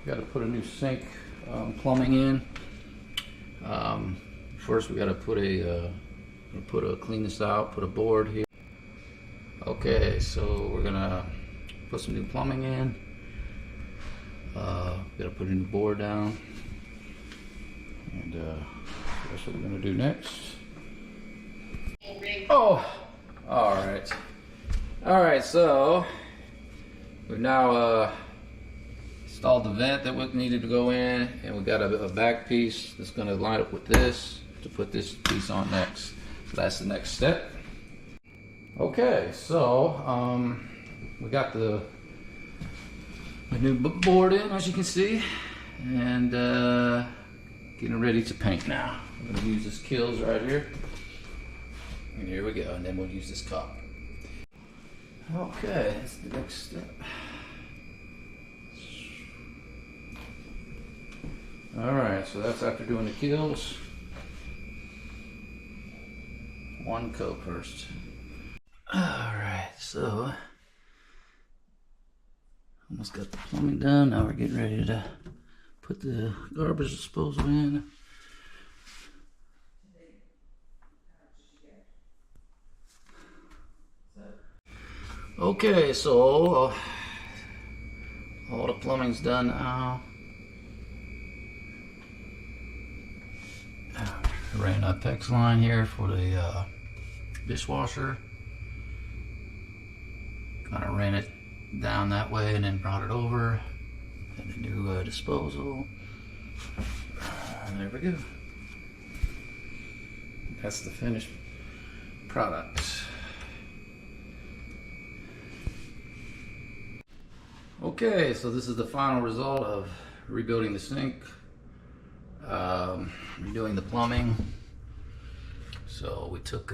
got to put a new sink plumbing in. First, we got to clean this out, put a board here. Okay, so we're gonna put some new plumbing in. Gotta put a new board down, and that's what we're gonna do next. Oh, all right. So we've now installed the vent that needed to go in, and we got a back piece that's gonna line up with this to put this piece on next. So that's the next step. Okay, so we got the new board in, as you can see, and getting ready to paint now. I'm gonna use this Kilz right here, and here we go, and then we'll use this cup. Okay, that's the next step. All right, so that's after doing the Kilz. One coat first. Alright, so almost got the plumbing done. Now we're getting ready to put the garbage disposal in. Okay, so all the plumbing's done now. Ran a PEX line here for the dishwasher. Kind of ran it down that way and then brought it over. And the new disposal. And there we go. That's the finished product. Okay, so this is the final result of rebuilding the sink, redoing the plumbing. So we took